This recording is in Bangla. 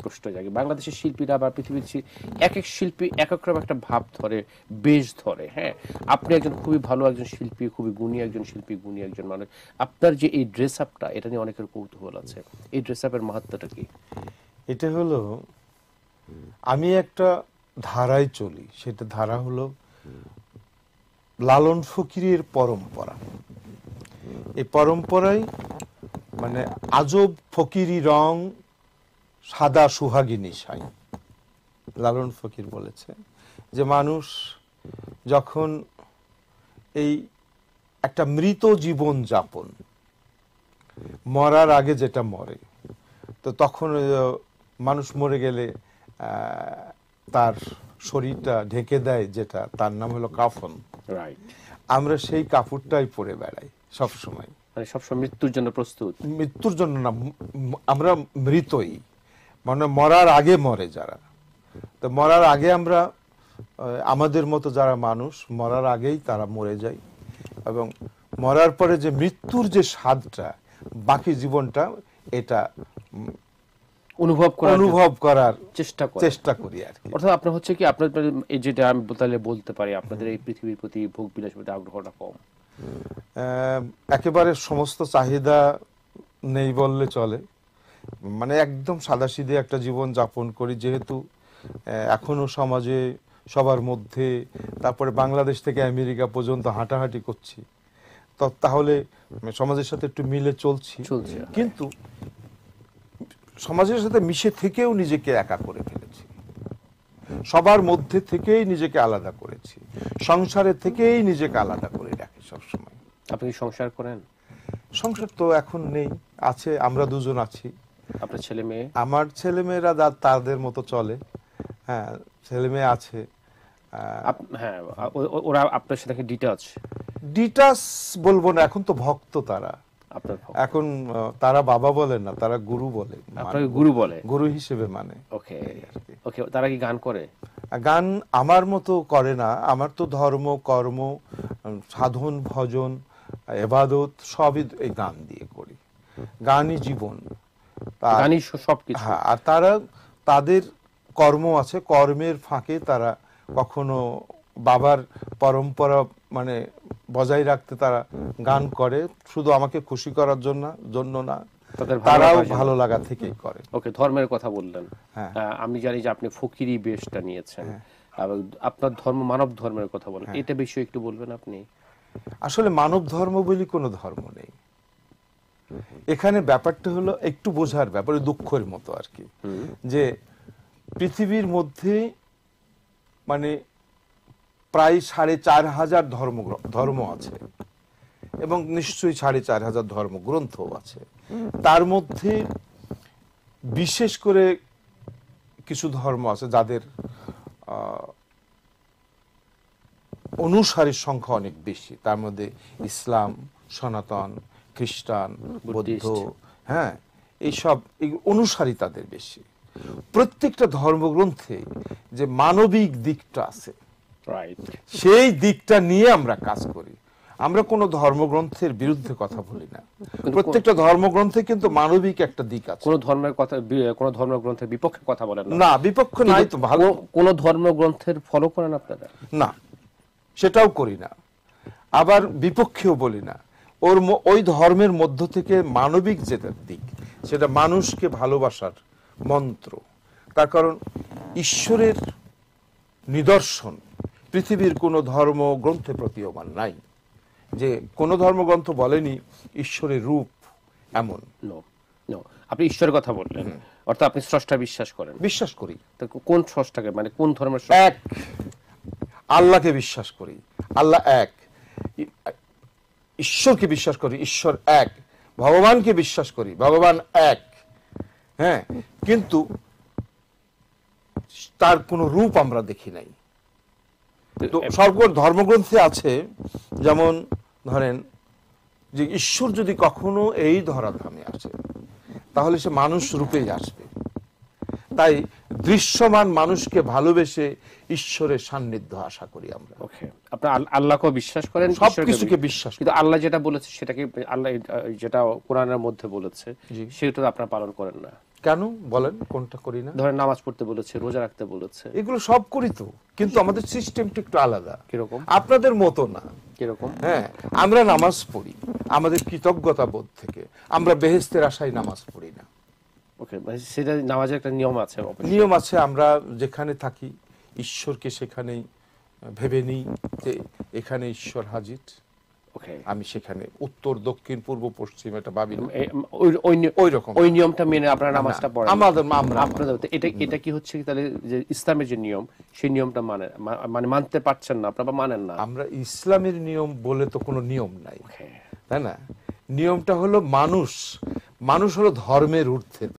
প্রশ্ন জাগে বাংলাদেশের শিল্পীরা বা পৃথিবীর এক এক শিল্পী এক এক রকম একটা ভাব ধরে, বেশ ধরে। হ্যাঁ, আপনি একজন খুবই ভালো একজন শিল্পী, খুবই গুণী একজন শিল্পী, গুণী একজন মানুষ। আপনার যে এই ড্রেস আপটা, এটা নিয়ে অনেকের কৌতূহল আছে। এই ড্রেস আপের মাহাত্ম্যটা কি? এটা হলো, আমি একটা ধারায় চলি, সেটা ধারা হলো লালন ফকিরের পরম্পরা। এই পরম্পরায় মানে আজব ফকিরি রং সাদা সুহাগিনী সাই। লালন ফকির বলেছে যে মানুষ যখন এই একটা মৃত জীবন যাপন, মরার আগে যেটা মরে, তো তখন মানুষ মরে গেলে তার শরীরটা ঢেকে দেয়, যেটা তার নাম হলো কাফন। রাইট। আমরা সেই কাপড়টাই পরে বেড়াই সব সময়, মানে সবসময় মৃত্যুর জন্য প্রস্তুত। মৃত্যুর জন্য না, আমরা মৃতই, মানে মরার আগে মরে যারা, তো মরার আগে আমরা, আমাদের মতো যারা মানুষ মরার আগেই তারা মরে যায়, এবং মরার পরে যে মৃত্যুর যে স্বাদটা, বাকি জীবনটা এটা অনুভব করার চেষ্টা করি আর কি। অর্থাৎ আপনার হচ্ছে কি, আপনার এই যেটা আমি বলতে পারি, আপনাদের এই পৃথিবীর প্রতি ভোগ বিলাসের প্রতি আগ্রহটা কম। একেবারে সমস্ত চাহিদা নেই বললে চলে, মানে একদম সাদাসিধে একটা জীবন যাপন করি, যেহেতু এখনো সমাজে সবার মধ্যে, তারপরে বাংলাদেশ থেকে আমেরিকা পর্যন্ত হাঁটাহাঁটি করছি, তো তাহলে সমাজের সাথে একটু মিলে চলছি, কিন্তু সমাজের সাথে মিশে থেকেও নিজেকে একা করে ফেলেছি, সবার মধ্যে থেকেই নিজেকে আলাদা করেছি, সংসারের থেকেই নিজেকে আলাদা করে রাখি সবসময়। আপনি কি সংসার করেন? সংসার তো এখন নেই, আছে, আমরা দুজন আছি। আপনার ছেলে মেয়ে? আমার ছেলে মেয়েরা তাদের মতো চলে, হ্যাঁ, ছেলে মেয়ে আছে। হ্যাঁ, ওরা আপনার সাথে ডিটাচ বলবো না, এখন তো ভক্ত তারা, আপনার এখন তারা বাবা বলে না, তারা গুরু বলে, আপনাকে গুরু বলে, গুরু হিসেবে মানে। ওকে ওকে। তারা কি গান করে? গান আমার মতো করে না, আমার তো ধর্ম কর্ম সাধন ভজন ইবাদত সবই এই গান দিয়ে করি, গানই জীবন, গানই সবকিছু। হ্যাঁ, আর তারা তাদের কর্ম আছে, কর্মের ফাঁকে তারা কখনো বাবার পরম্পরা মানে বজায় রাখতে তারা গান করে, শুধু আমাকে খুশি করার জন্য না, তারাও ভালো লাগা থেকেই করে। ওকে, ধর্মের কথা বললেন, আমি জানি যে আপনি ফকিরি বেশটা নিয়েছেন, আপনার ধর্ম মানব ধর্মের কথা বলেন, এটা বিষয়ে একটু বলবেন আপনি? আসলে মানব ধর্ম বলি কোনো ধর্ম নেই এখানে, ব্যাপারটা হলো একটু বোঝার ব্যাপারে, দুঃখের মতো আর কি, যে পৃথিবীর মধ্যে মানে প্রায় 4,500 ধর্ম আছে, এবং নিশ্চয়ই 4,500 ধর্মগ্রন্থ আছে। তার মধ্যে বিশেষ করে কিছু ধর্ম আছে যাদের অনুসারীর সংখ্যা অনেক বেশি, তার মধ্যে ইসলাম, সনাতন, খ্রিস্টান, বৌদ্ধ, হ্যাঁ, এইসব অনুসারী তাদের বেশি। প্রত্যেকটা ধর্মগ্রন্থে যে মানবিক দিকটা আছে, সেই দিকটা নিয়ে আমরা কাজ করি। আমরা কোনো ধর্মগ্রন্থের বিরুদ্ধে কথা বলি না, প্রত্যেকটা ধর্মগ্রন্থে কিন্তু মানবিক একটা দিক আছে। কোন ধর্মের কথা, কোন ধর্মগ্রন্থের বিপক্ষে কথা বলেন না, বিপক্ষ নাই তো, ভালো। কোন ধর্মগ্রন্থের ফলো করেন আপনারা? না, সেটাও করি না, আবার বিপক্ষেও বলি না। ওই ধর্মের মধ্য থেকে মানবিক যেটা দিক, সেটা মানুষকে ভালোবাসার মন্ত্র। তার কারণ ঈশ্বরের নিদর্শন পৃথিবীর কোনো ধর্মগ্রন্থে প্রতীয়মান নাই, যে কোনো ধর্মগ্রন্থ বলেনি ঈশ্বরের রূপ এমন। আপনি ঈশ্বরের কথা বললেন, অর্থাৎ আপনি স্রষ্টা বিশ্বাস করেন? বিশ্বাস করি। কোন স্রষ্টাকে, মানে কোন ধর্মের? এক, আল্লাহকে বিশ্বাস করি, আল্লাহ এক। ঈশ্বরকে বিশ্বাস করি, ঈশ্বর এক। ভগবানকে বিশ্বাস করি, ভগবান এক। হ্যাঁ, কিন্তু তার কোনো রূপ আমরা দেখি নাই। তো সর্ব ধর্মগ্রন্থে আছে, যেমন ধরেন যে ঈশ্বর যদি কখনো এই ধরাধামে আসে, তাহলে সে মানুষ রূপেই আসবে। তাই দৃশ্যমান মানুষকে ভালোবেসে ঈশ্বরের সান্নিধ্য আশা করি আমরা। ওকে, আপনি আল্লাহকে বিশ্বাস করেন, সবকিছুকে বিশ্বাস করি। কিন্তু আল্লাহ যেটা বলেছে সেটাকে, আল্লাহ যেটা কোরআনের মধ্যে বলেছে সেটা আপনারা পালন করেন না কেন বলেন? কোনটা করি না? ধরেন নামাজ পড়তে বলেছে, রোজা রাখতে বলেছে, এগুলো সব করি তো, কিন্তু আমাদের সিস্টেমটা একটু আলাদা, কিরকম আপনাদের মতো না। কিরকম? হ্যাঁ, আমরা নামাজ পড়ি আমাদের কৃতজ্ঞতা বোধ থেকে, আমরা বেহেশতের আশায় নামাজ পড়ি না। ওকে, সেটা নামাজের একটা নিয়ম আছে, নিয়ম আছে। আমরা যেখানে থাকি ঈশ্বরকে সেখানেই ভেবে নিই যে এখানে ঈশ্বর হাজির, ওকে, আমি সেখানে উত্তর দক্ষিণ পূর্ব পশ্চিম এটা ভাবি না। ওই রকম ওই নিয়মটা মেনে আপনারা নামাজটা পড়েন আমাদের আপনাদের। এটা কি হচ্ছে কি তাহলে যে ইসলামের যে নিয়ম সেই নিয়মটা মানে মানতে পারছেন না আপনারা, মানেন না? আমরা ইসলামের নিয়ম বলে তো কোনো নিয়ম নাই, ওকে, তাই না? নিয়মটা হলো মানুষ হলো ধর্মের ঊর্ধ্বে।